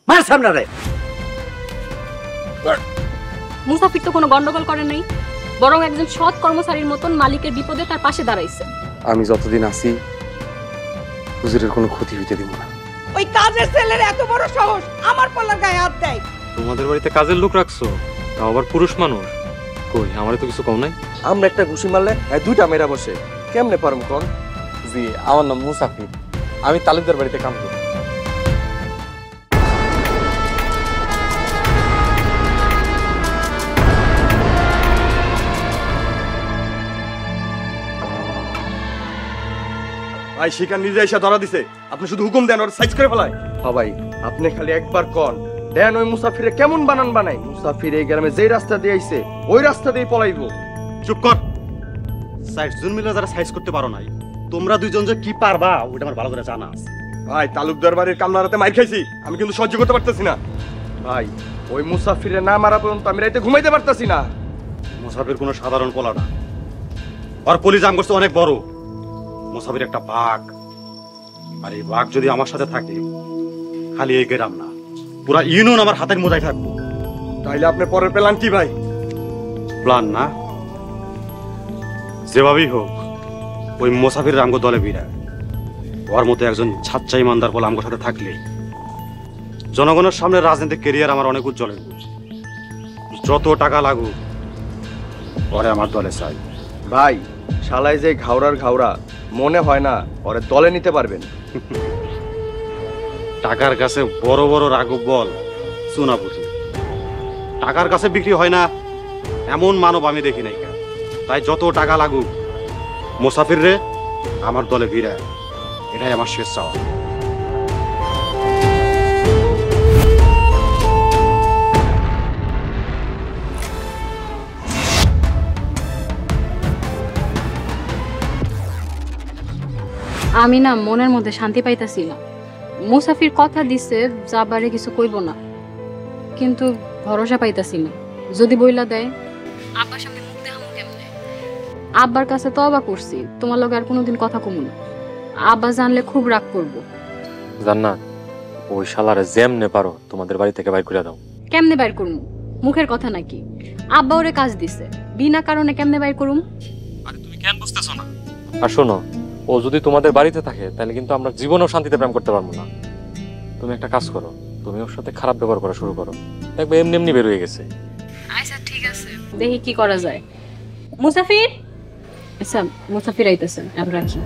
মার সামনে রে। মুসাফির তো কোনো গন্ডগোল করে নাই, বরং একজন সৎ কর্মচারীর মতন মালিকের বিপদে তার পাশে দাঁড়াইছে। আমি যতদিন আছি হুজুরের কোনো ক্ষতি হইতে দিব না। ওই কাজের ছেলের এত বড় সাহস আমার পাল্লার গায়ে হাত দেয়। তোমাদের বাড়িতে কাজের লোক রাখছো, তাও আবার পুরুষ মানুষ। কই আমারে তো কিছু কম নাই। আমরা একটা ঘুষি মারলে দুইটা মেরা বসে, কেমনে পারম কোন? জি, আমার নাম মুসাফির, আমি তালুকদার বাড়িতে কাম করি। ভাই শিকার নিজে এসে ধরা দিছে, আপনি শুধু হুকুম দেন ওর সাইজ করে ফেলায়। হ্যাঁ ভাই, আপনি খালি একবার কন দেন ওই মুসাফিরে কেমন বানান বানাই। মুসাফির এই গ্রামে যেই রাস্তা দিয়ে আইছে ওই রাস্তা দিয়ে পলাইব। চুপ কর। সাইজ জুন মিলে যারা সাইজ করতে পারো নাই, তোমরা দুইজন যে কি পারবা ওটা আমার ভালো করে জানা আছে। ভাই তালুকদার বাড়ির কামলারাতে মাইর খাইছি, আমি কিন্তু সহ্য করতে পারতেছি না। ভাই ওই মুসাফিরে না মারা পর্যন্ত আমি রাইতে ঘুমাইতে পারতাছি না। মুসাফির কোনো সাধারণ পোলা না, আর পুলিশ আম করছে অনেক বড়। মুসাফির একটা বাঘ, আর এই বাঘ যদি আমার সাথে থাকে খালি এই গ্রাম না পুরা ইউনিয়ন আমার হাতের মোজায় থাকবো। তাইলে আপনার পরের প্ল্যান কি ভাই? প্ল্যান না, যেভাবেই হোক ওই মুসাফির আমগো দলে বিরায়, ওর মতো একজন ছাচ্চা ইমানদার বলে আমগোর সাথে থাকলেই জনগণের সামনে রাজনৈতিক ক্যারিয়ার আমার অনেক উজ্জ্বল হবে। যত টাকা লাগুক পরে আমার দলে চাই। ভাই শালাই যে ঘাওড়ার ঘাওড়া, মনে হয় না ওরে দলে নিতে পারবেন। টাকার কাছে বড় বড় রাঘব বল সোনা পুঁথি, টাকার কাছে বিক্রি হয় না এমন মানব আমি দেখি নাই। তাই যত টাকা লাগুক মুসাফির রে আমার দলে ভিড়ায়, এটাই আমার শেষ চাওয়া। আমি না মনের মধ্যে শান্তি পাইতাছি না। মুসাফির কথা দিছে যাবারে কিছু কইব না, কিন্তু ভরসা পাইতাছি না। যদি বইলা দেয় আব্বার সামনে মুখ দেখামু কেমনে? আব্বার কাছে তো অবাক করছি, তোমার লগে আর কোনোদিন কথা কমু না। আব্বা জানলে খুব রাগ করবো। জান্নাত, ওই শালারে যেমনে পারো তোমাদের বাড়ি থেকে বাইর করে দাও। কেমনে বাইর করমু? মুখের কথা নাকি? আব্বা ওরে কাজ দিছে, বিনা কারণে কেমনে বাইর করুম? আরে তুমি কেন বুঝতেছো না? আর শোনো, ও যদি তোমাদের বাড়িতে থাকে তাহলে কিন্তু আমরা জীবনেও শান্তিতে প্রেম করতে পারবো না। তুমি একটা কাজ করো, তুমি ওর সাথে খারাপ ব্যবহার করা শুরু করো, দেখবে এমনি এমনি বের হয়ে গেছে। আচ্ছা ঠিক আছে, দেখি কি করা যায়। মুসাফির, আচ্ছা মুসাফির আইতেছে, আমি রাখি।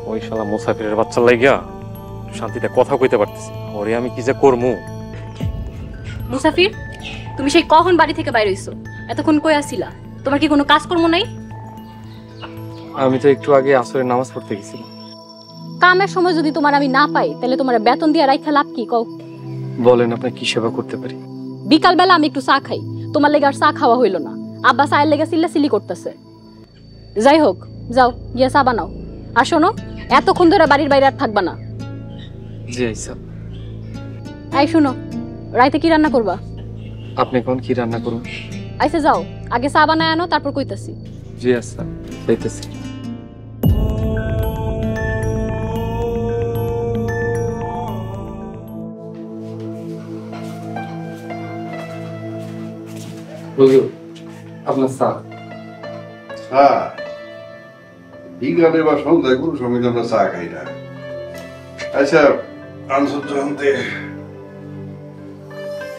ওই শালা মুসাফিরের বাচ্চা লাগিয়া শান্তিতে কথা কইতে পারতেছি, ওরে আমি কি যে করমু। মুসাফির, তুমি সেই কখন বাড়ি থেকে বাইরে হইছো? এতক্ষণ কই আছিলা? তোমার কি কোনো কাজকর্ম নাই? আমি তো একটু আগে আসরের নামাজ পড়তে গেছিলাম। কামের সময় যদি তোমার আমি না পাই তাহলে তোমার বেতন দিয়ে রাইখা লাভ কি কও? বলেন আপনি কি সেবা করতে পারি? বিকাল বেলা আমি একটু চা খাই, তোমার লেগে আর চা খাওয়া হইল না। আব্বা চায়ের লেগে সিল্লাসিলি করতেছে। যাই হোক, যাও গিয়া চা বানাও। আর শোনো, এতক্ষণ ধরে বাড়ির বাইরে আর থাকবা না। জি আইসা। এই শুনো, রাইতে কি রান্না করবা? আপনি কোন কি রান্না করুন? আইসা যাও, আগে চা বানায় আনো, তারপর কইতাছি। জি আচ্ছা, যাইতেছি। আপনার চা। হ্যাঁ, বিকালে বা সন্ধ্যায় কোনো সময় আমরা চা খাই না। আচ্ছা আনসর জানতে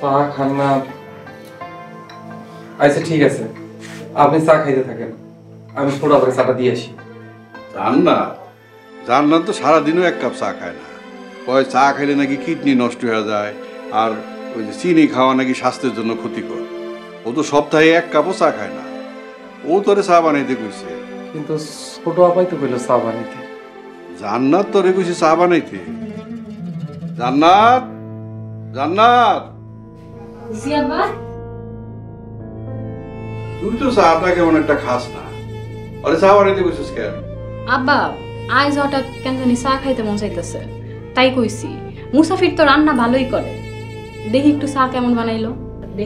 চা খান না? আচ্ছা ঠিক আছে, আপনি চা খাইতে থাকেন, আমি ছোটা করে চাটা দিয়ে আসি। জান্নাত তো সারাদিনও এক কাপ চা খায় না, কয় চা খাইলে নাকি কিডনি নষ্ট হয়ে যায়, আর ওই যে চিনি খাওয়া নাকি স্বাস্থ্যের জন্য ক্ষতিকর। ও তো সপ্তাহে এক কাপও চা খায় না, ও তোরে চা বানাইতে কইছে। কিন্তু ছোট আপাই তো কইলো চা বানাইতে। জান্নাত তোরে কইছে চা বানাইতে। জান্নাত, জান্নাত, জি আব্বা। তুই তো চাটা কেমন একটা খাস না, আরে চা বানাইতে কইছিস কেন? আব্বা, আজ হঠাৎ কেন জানি চা খাইতে মন চাইতেছে, তাই কইছি। মুসাফির তো রান্না ভালোই করে, দেখি একটু চা কেমন বানাইলো।